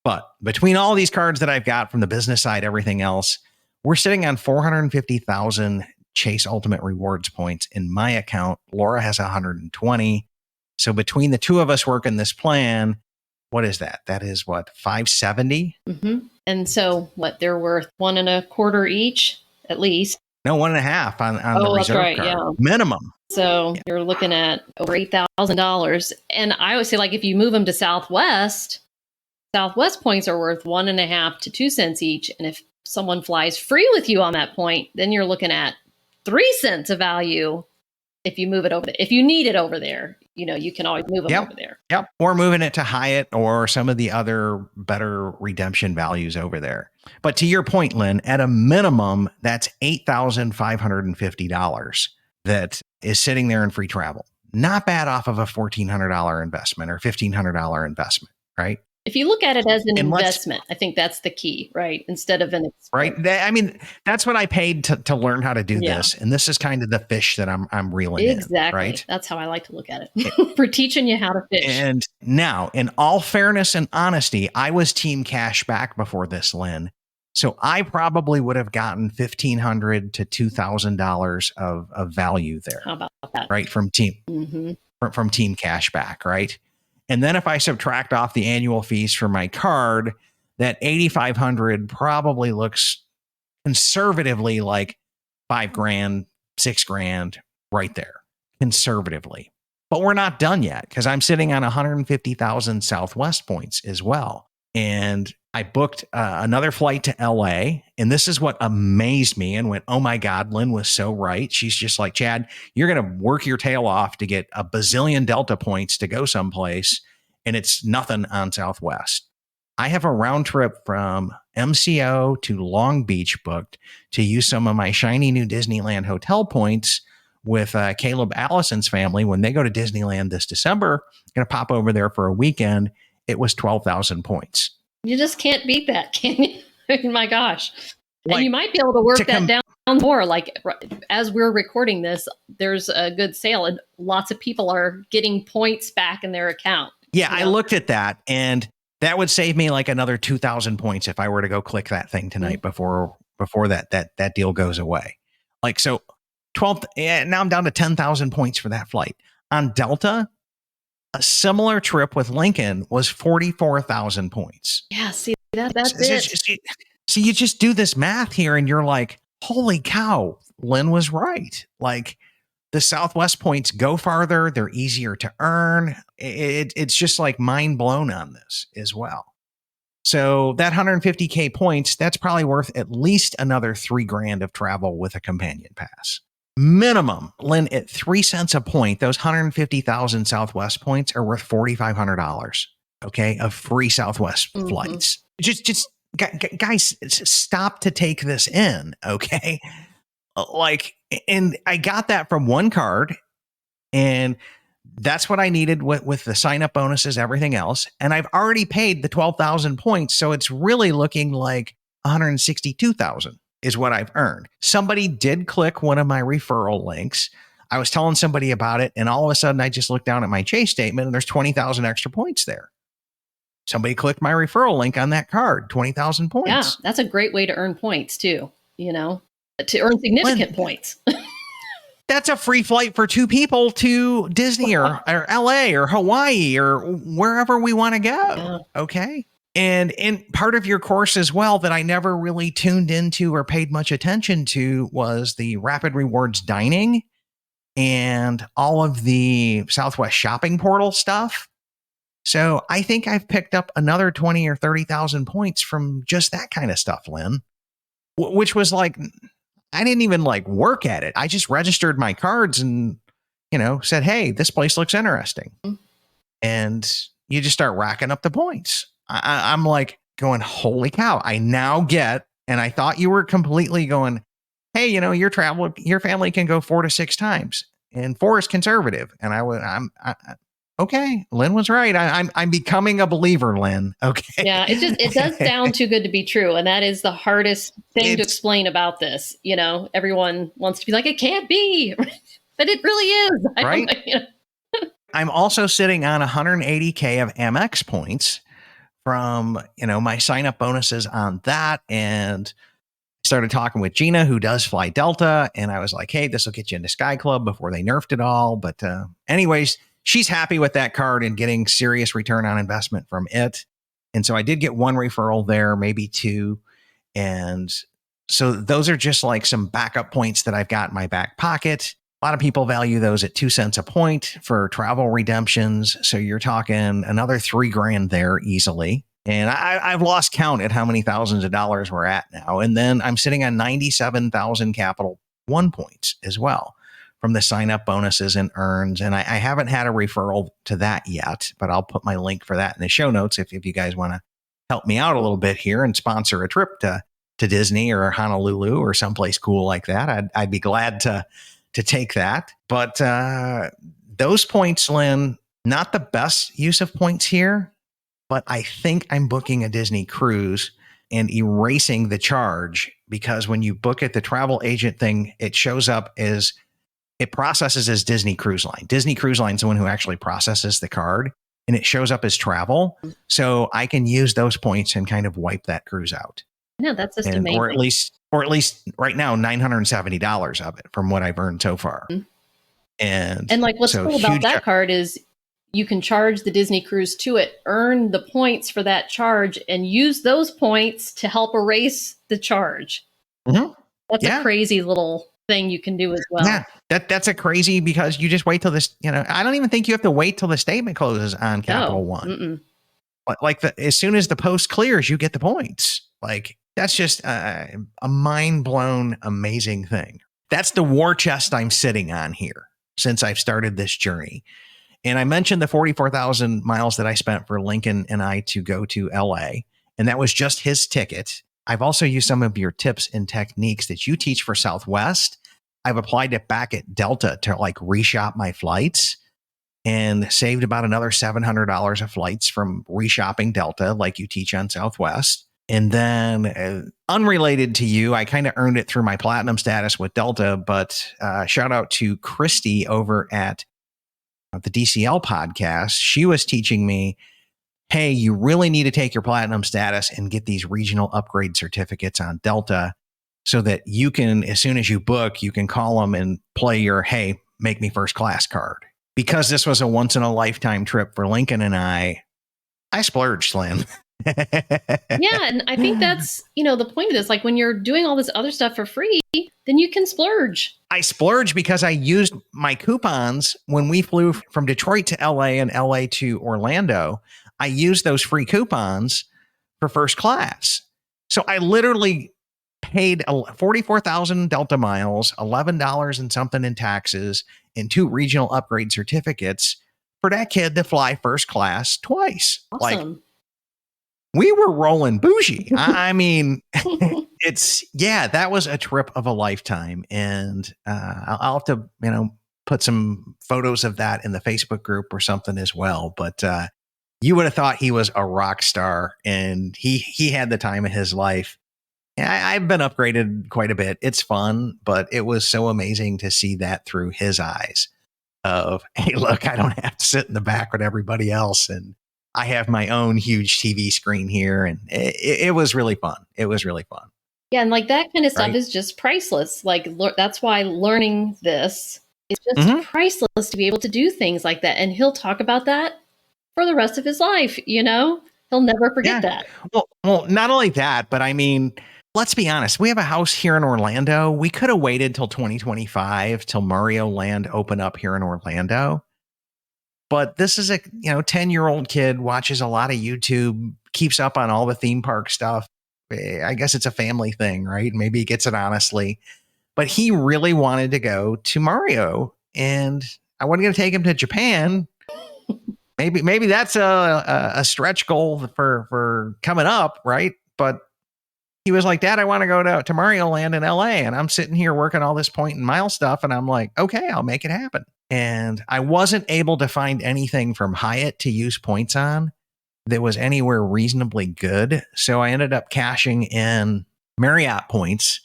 But between all these cards that I've got from the business side, everything else, we're sitting on 450,000 Chase Ultimate Rewards points in my account. Laura has 120. So between the 2 of us working this plan, what is that? That is what, 570? Mm-hmm. And so they're worth 1.25 each, at least. No, 1.5 on the reserve card. Minimum. So you're looking at over $8,000. And I always say, like, if you move them to Southwest points are worth 1.5 to 2 cents each. And if someone flies free with you on that point, then you're looking at 3 cents of value. If you move it over there, if you need it over there, you know, you can always move them over there. Yep. Or moving it to Hyatt or some of the other better redemption values over there. But to your point, Lynn, at a minimum, that's $8,550 that is sitting there in free travel. Not bad off of a $1,400 investment or $1,500 investment, right? If you look at it as an investment, I think that's the key, right? Instead of an expense. Right. I mean, that's what I paid to learn how to do this. And this is kind of the fish that I'm reeling in. Exactly. Right. That's how I like to look at it. For teaching you how to fish. And now, in all fairness and honesty, I was team cash back before this, Lynn. So I probably would have gotten $1,500 to $2,000 of value there. How about that? Right. From team cash back. Right. And then if I subtract off the annual fees for my card, that $8,500 probably looks conservatively like $5,000, $6,000 right there, conservatively. But we're not done yet because I'm sitting on 150,000 Southwest points as well. And I booked another flight to LA. And this is what amazed me and went, oh my God, Lynn was so right. She's just like, Chad, you're going to work your tail off to get a bazillion Delta points to go someplace. And it's nothing on Southwest. I have a round trip from MCO to Long Beach booked to use some of my shiny new Disneyland hotel points with Caleb Allison's family. When they go to Disneyland this December, going to pop over there for a weekend. It was 12,000 points. You just can't beat that, can you? I mean, my gosh. Like, and you might be able to work that down more. Like as we're recording this, there's a good sale and lots of people are getting points back in their account. Yeah, I looked at that and that would save me like another 2,000 points if I were to go click that thing tonight before that deal goes away. Like, so 12, now I'm down to 10,000 points for that flight. On Delta, a similar trip with Lincoln was 44,000 points. Yeah, see, that's it. So you just do this math here and you're like, holy cow, Lynn was right. Like the Southwest points go farther. They're easier to earn. It's just like mind blown on this as well. So that 150K points, that's probably worth at least another $3,000 of travel with a companion pass. Minimum, Lynn, at 3 cents a point, those 150,000 Southwest points are worth $4,500. Okay, of free Southwest flights. Just guys, stop to take this in. Okay, like, and I got that from one card, and that's what I needed with the sign up bonuses, everything else, and I've already paid the 12,000 points, so it's really looking like 162,000. Is what I've earned. Somebody did click one of my referral links. I was telling somebody about it, and all of a sudden I just looked down at my Chase statement and there's 20,000 extra points there. Somebody clicked my referral link on that card, 20,000 points. Yeah, that's a great way to earn points too, to earn significant points. That's a free flight for 2 people to Disney or LA or Hawaii or wherever we want to go. Yeah. Okay. And in part of your course as well that I never really tuned into or paid much attention to was the Rapid Rewards dining and all of the Southwest shopping portal stuff. So I think I've picked up another 20 or 30,000 points from just that kind of stuff, Lynn, which was like, I didn't even like work at it. I just registered my cards and, said, hey, this place looks interesting. And you just start racking up the points. I'm like going, holy cow, I now get, and I thought you were completely going, hey, your family can go 4 to 6 times and 4 is conservative. And I'm okay. Lynn was right. I'm becoming a believer, Lynn. Okay. Yeah. It does sound too good to be true. And that is the hardest thing to explain about this. Everyone wants to be like, it can't be, but it really is. Right. I'm also sitting on 180K of Amex points from, my sign up bonuses on that. And started talking with Gina, who does fly Delta. And I was like, hey, this will get you into Sky Club before they nerfed it all. But anyways, she's happy with that card and getting serious return on investment from it. And so I did get 1 referral there, maybe 2. And so those are just like some backup points that I've got in my back pocket. A lot of people value those at 2 cents a point for travel redemptions. So you're talking another $3,000 there easily. And I've lost count at how many thousands of dollars we're at now. And then I'm sitting on 97,000 Capital One points as well from the sign up bonuses and earns. And I haven't had a referral to that yet, but I'll put my link for that in the show notes if you guys want to help me out a little bit here and sponsor a trip to Disney or Honolulu or someplace cool like that. I'd be glad to take that. But those points, Lynn, not the best use of points here, but I think I'm booking a Disney cruise and erasing the charge because when you book it, the travel agent thing, it shows up as, it processes as Disney Cruise Line. Disney Cruise Line is the one who actually processes the card and it shows up as travel. So I can use those points and kind of wipe that cruise out. No, that's just amazing. Or at least right now, $970 of it from what I've earned so far. Mm-hmm. And like what's cool about that card is you can charge the Disney cruise to it, earn the points for that charge, and use those points to help erase the charge. Mm-hmm. That's a crazy little thing you can do as well. Yeah, that's a crazy because you just wait till this, I don't even think you have to wait till the statement closes on Capital One. Mm-mm. Like as soon as the post clears, you get the points. Like that's just a mind blown, amazing thing. That's the war chest I'm sitting on here since I've started this journey. And I mentioned the 44,000 miles that I spent for Lincoln and I to go to LA. And that was just his ticket. I've also used some of your tips and techniques that you teach for Southwest. I've applied it back at Delta to like reshop my flights and saved about another $700 of flights from reshopping Delta like you teach on Southwest. And then unrelated to you, I kind of earned it through my platinum status with Delta, but shout out to Christy over at the DCL podcast. She was teaching me, hey, you really need to take your platinum status and get these regional upgrade certificates on Delta so that you can, as soon as you book, you can call them and play your, hey, make me first class card. Because this was a once in a lifetime trip for Lincoln and I splurged, Slim. Yeah, and I think that's, the point of this. Like when you're doing all this other stuff for free, then you can splurge. I splurged because I used my coupons when we flew from Detroit to LA and LA to Orlando. I used those free coupons for first class. So I literally paid 44,000 Delta miles, $11 and something in taxes, and 2 regional upgrade certificates for that kid to fly first class twice. Awesome. Like, we were rolling bougie. I mean, that was a trip of a lifetime. And I'll have to, put some photos of that in the Facebook group or something as well. But you would have thought he was a rock star and he had the time of his life. I've been upgraded quite a bit. It's fun, but it was so amazing to see that through his eyes of, hey, look, I don't have to sit in the back with everybody else. And I have my own huge TV screen here. And it was really fun. It was really fun. Yeah. And like that kind of stuff Right. is just priceless. Like that's why learning this is just priceless to be able to do things like that. And he'll talk about that for the rest of his life. He'll never forget that. Well, not only that, but I mean, let's be honest. We have a house here in Orlando. We could have waited till 2025 till Mario Land opened up here in Orlando. But this is a 10-year-old kid, watches a lot of YouTube, keeps up on all the theme park stuff. I guess it's a family thing, right? Maybe he gets it honestly. But he really wanted to go to Mario, and I wasn't going to take him to Japan. Maybe that's a stretch goal for coming up, right? But he was like, Dad, I want to go to Mario Land in LA. And I'm sitting here working all this point and mile stuff. And I'm like, okay, I'll make it happen. And I wasn't able to find anything from Hyatt to use points on that was anywhere reasonably good. So I ended up cashing in Marriott points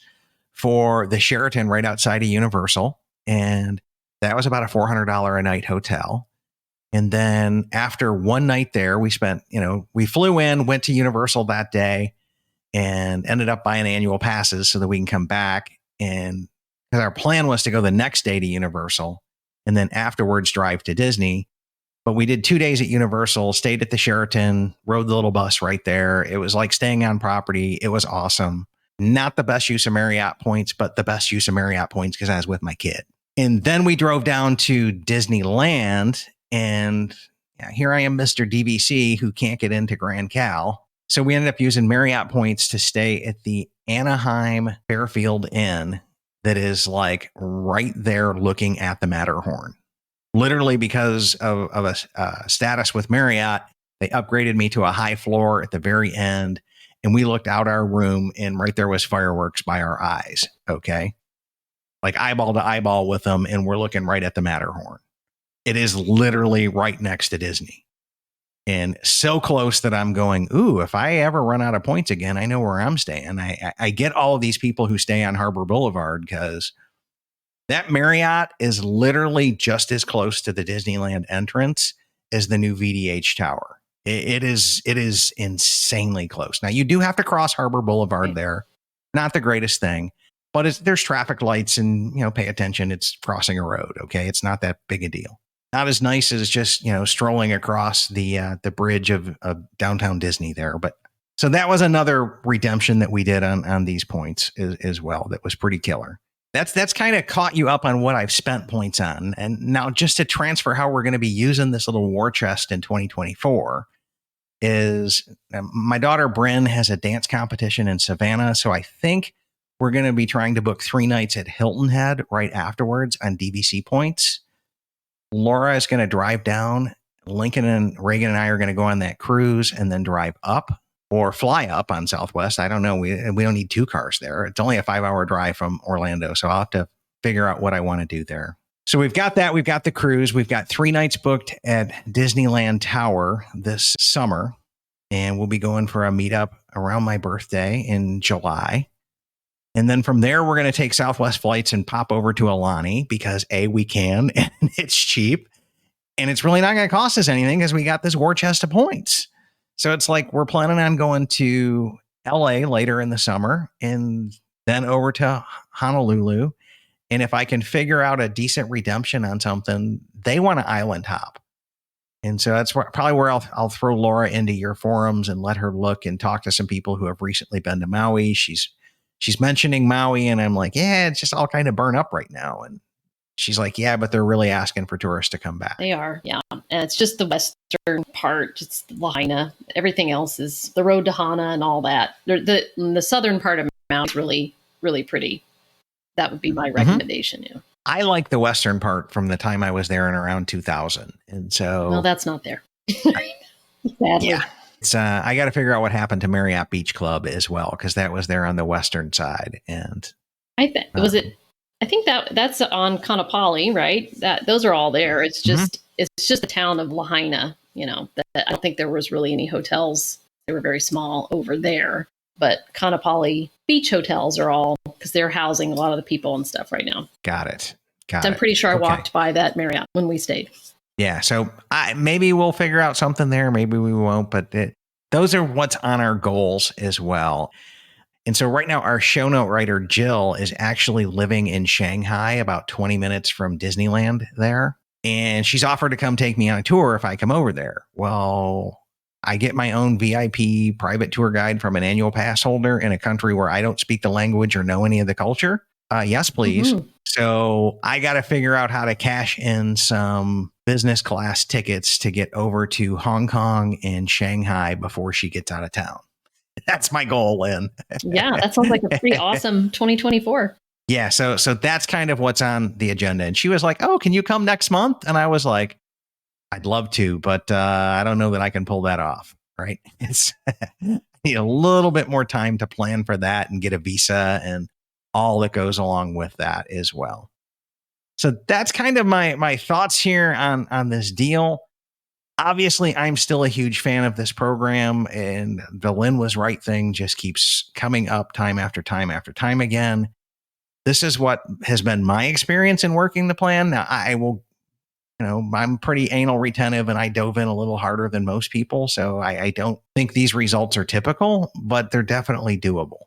for the Sheraton right outside of Universal. And that was about a $400 a night hotel. And then after one night there, we spent, we flew in, went to Universal that day, and ended up buying annual passes so that we can come back. And because our plan was to go the next day to Universal and then afterwards drive to Disney. But we did 2 days at Universal, stayed at the Sheraton, rode the little bus right there. It was like staying on property. It was awesome. Not the best use of Marriott points, but the best use of Marriott points because I was with my kid. And then we drove down to Disneyland. And here I am, Mr. DVC, who can't get into Grand Cal. So we ended up using Marriott points to stay at the Anaheim Fairfield Inn that is like right there looking at the Matterhorn. Literally because of a status with Marriott, they upgraded me to a high floor at the very end. And we looked out our room and right there was fireworks by our eyes. Okay. Like eyeball to eyeball with them. And we're looking right at the Matterhorn. It is literally right next to Disney. And so close that I'm going, ooh, if I ever run out of points again, I know where I'm staying. I get all of these people who stay on Harbor Boulevard because that Marriott is literally just as close to the Disneyland entrance as the new VDH Tower. It is insanely close. Now, you do have to cross Harbor Boulevard there. Not the greatest thing, but there's traffic lights and, pay attention. It's crossing a road. Okay. It's not that big a deal. Not as nice as just, strolling across the bridge of downtown Disney there. But so that was another redemption that we did on these points as well. That was pretty killer. That's kind of caught you up on what I've spent points on. And now just to transfer how we're going to be using this little war chest in 2024 is my daughter Bryn has a dance competition in Savannah. So I think we're going to be trying to book 3 nights at Hilton Head right afterwards on DVC points. Laura is going to drive down. Lincoln and Reagan and I are going to go on that cruise and then drive up or fly up on Southwest. I don't know. We don't need 2 cars there. It's only a 5-hour drive from Orlando. So I'll have to figure out what I want to do there. So we've got that. We've got the cruise. We've got 3 nights booked at Disneyland Tower this summer. And we'll be going for a meetup around my birthday in July. And then from there, we're going to take Southwest flights and pop over to Alani because A, we can, and it's cheap. And it's really not going to cost us anything because we got this war chest of points. So it's like we're planning on going to LA later in the summer and then over to Honolulu. And if I can figure out a decent redemption on something, they want an island hop. And so that's probably where I'll throw Laura into your forums and let her look and talk to some people who have recently been to Maui. She's mentioning Maui and I'm like, yeah, it's just all kind of burnt up right now. And she's like, yeah, but they're really asking for tourists to come back. They are. Yeah. And it's just the western part, just Lahaina. Everything else is the road to Hana and all that. The southern part of Maui is really, really pretty. That would be my recommendation. Yeah. I like the western part from the time I was there in around 2000. And so. Well, that's not there. Yeah. It's, I got to figure out what happened to Marriott Beach Club as well, because that was there on the western side. And I think that's on Kanapali, right? Those are all there. It's just the town of Lahaina. That I don't think there was really any hotels. They were very small over there. But Kanapali beach hotels are all because they're housing a lot of the people and stuff right now. Got it. So I'm pretty sure I walked by that Marriott when we stayed. Yeah, so maybe we'll figure out something there. Maybe we won't, but those are what's on our goals as well. And so right now, our show note writer, Jill, is actually living in Shanghai, about 20 minutes from Disneyland there. And she's offered to come take me on a tour if I come over there. Well, I get my own VIP private tour guide from an annual pass holder in a country where I don't speak the language or know any of the culture. Yes, please. Mm-hmm. So I got to figure out how to cash in some business class tickets to get over to Hong Kong and Shanghai before she gets out of town. That's my goal, Lynn. Yeah, that sounds like a pretty awesome 2024. Yeah, so that's kind of what's on the agenda. And she was like, oh, can you come next month? And I was like, I'd love to, but I don't know that I can pull that off, right? It's I need a little bit more time to plan for that and get a visa and all that goes along with that as well. So that's kind of my thoughts here on this deal. Obviously, I'm still a huge fan of this program, and the Lynn was right thing just keeps coming up time after time after time again. This is what has been my experience in working the plan. Now, I will, I'm pretty anal retentive, and I dove in a little harder than most people. So I don't think these results are typical, but they're definitely doable.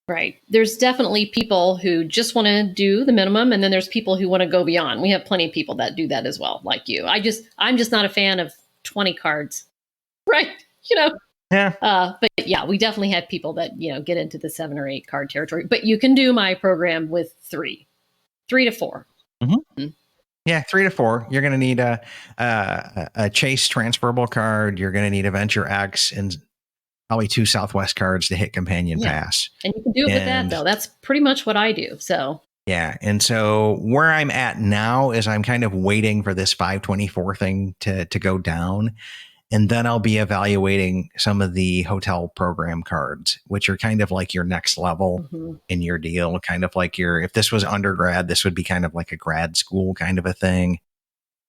Right. There's definitely people who just want to do the minimum, and then there's people who want to go beyond. We have plenty of people that do that as well, like you. I'm just not a fan of 20 cards, right? Yeah. But yeah, we definitely have people that get into the 7 or 8 card territory. But you can do my program with 3 to 4. Mm-hmm. Mm-hmm. Yeah, 3 to 4. You're going to need a Chase transferable card. You're going to need a Venture X and probably 2 Southwest cards to hit Companion Pass. And you can do it with that, though. That's pretty much what I do. So yeah. And so where I'm at now is I'm kind of waiting for this 524 thing to go down. And then I'll be evaluating some of the hotel program cards, which are kind of like your next level in your deal. Kind of like if this was undergrad, this would be kind of like a grad school kind of a thing.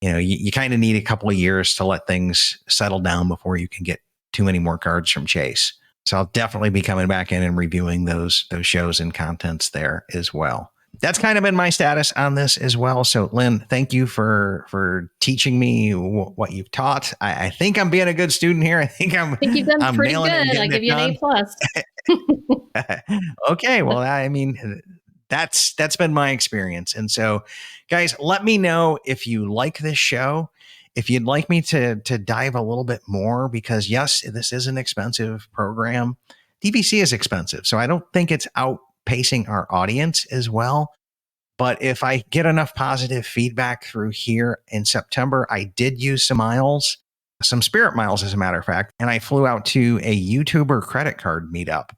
You kind of need a couple of years to let things settle down before you can get too many more cards from Chase. So I'll definitely be coming back in and reviewing those shows and contents there as well. That's kind of been my status on this as well. So Lynn, thank you for teaching me what you've taught. I think I'm being a good student here. I think you've done pretty good. I give you an A+. Okay. Well, I mean, that's been my experience. And so guys, let me know if you like this show, if you'd like me to dive a little bit more, because yes, this is an expensive program. DVC is expensive. So I don't think it's outpacing our audience as well. But if I get enough positive feedback through here in September, I did use some miles, some Spirit miles, as a matter of fact, and I flew out to a YouTuber credit card meetup.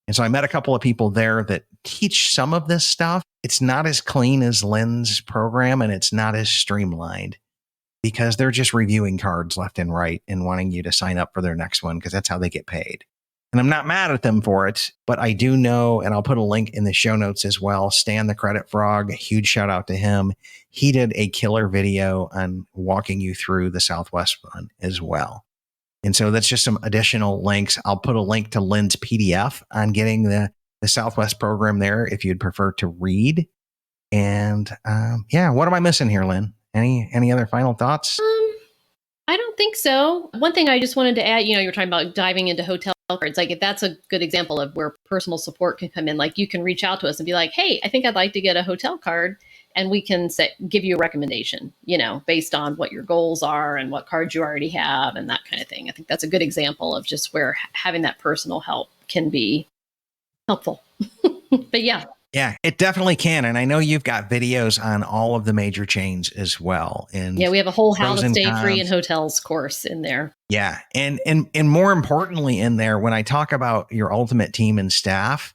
And so I met a couple of people there that teach some of this stuff. It's not as clean as Lynn's program, and it's not as streamlined because they're just reviewing cards left and right and wanting you to sign up for their next one because that's how they get paid. And I'm not mad at them for it, but I do know, and I'll put a link in the show notes as well, Stan the Credit Frog, a huge shout out to him. He did a killer video on walking you through the Southwest one as well. And so that's just some additional links. I'll put a link to Lynn's PDF on getting the Southwest program there if you'd prefer to read. And what am I missing here, Lynn? Any other final thoughts? I don't think so. One thing I just wanted to add, you were talking about diving into hotel cards. Like, if that's a good example of where personal support can come in, like you can reach out to us and be like, hey, I think I'd like to get a hotel card. And we can give you a recommendation, based on what your goals are and what cards you already have and that kind of thing. I think that's a good example of just where having that personal help can be helpful. But yeah. Yeah, it definitely can. And I know you've got videos on all of the major chains as well. And yeah, we have a whole how to stay free in hotels course in there. Yeah. And more importantly in there, when I talk about your ultimate team and staff,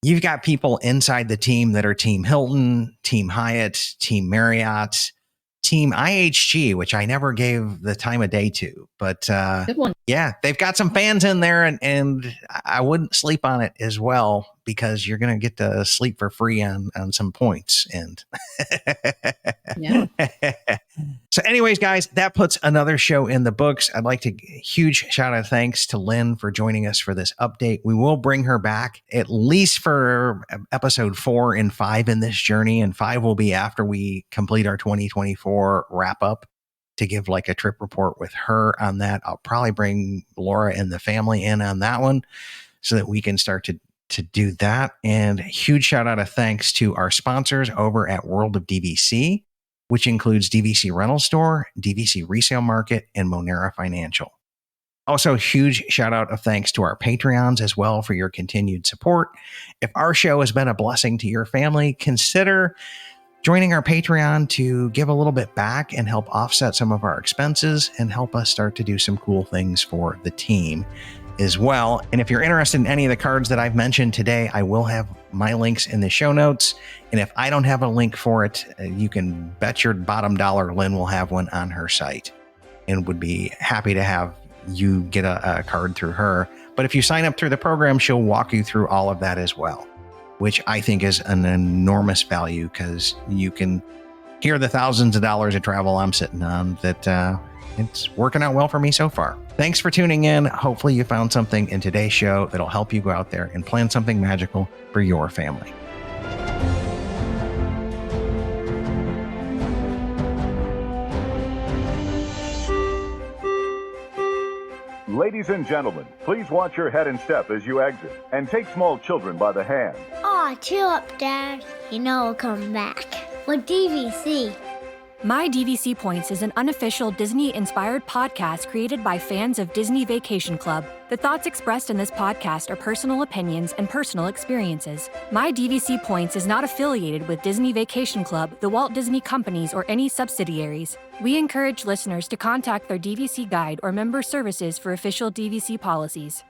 you've got people inside the team that are Team Hilton, Team Hyatt, Team Marriott, Team IHG, which I never gave the time of day to. But good one. Yeah, they've got some fans in there, and I wouldn't sleep on it as well because you're going to get to sleep for free on some points. And yeah. So anyways, guys, that puts another show in the books. I'd like to huge shout out thanks to Lynn for joining us for this update. We will bring her back at least for episode 4 and 5 in this journey. And 5 will be after we complete our 2024 wrap up to give like a trip report with her on that. I'll probably bring Laura and the family in on that one so that we can start to do that. And huge shout out of thanks to our sponsors over at World of DVC, which includes DVC Rental Store, DVC Resale Market, and Monera Financial. Also, huge shout out of thanks to our Patreons as well for your continued support. If our show has been a blessing to your family, consider joining our Patreon to give a little bit back and help offset some of our expenses and help us start to do some cool things for the team as well. And if you're interested in any of the cards that I've mentioned today, I will have my links in the show notes. And if I don't have a link for it, you can bet your bottom dollar Lynn will have one on her site and would be happy to have you get a card through her. But if you sign up through the program, she'll walk you through all of that as well, which I think is an enormous value because you can hear the thousands of dollars of travel I'm sitting on that it's working out well for me so far. Thanks for tuning in. Hopefully you found something in today's show that'll help you go out there and plan something magical for your family. Ladies and gentlemen, please watch your head and step as you exit, and take small children by the hand. Aw, chill up, Dad. You know I'll come back. With DVC. My DVC Points is an unofficial Disney-inspired podcast created by fans of Disney Vacation Club. The thoughts expressed in this podcast are personal opinions and personal experiences. My DVC Points is not affiliated with Disney Vacation Club, the Walt Disney Companies, or any subsidiaries. We encourage listeners to contact their DVC guide or member services for official DVC policies.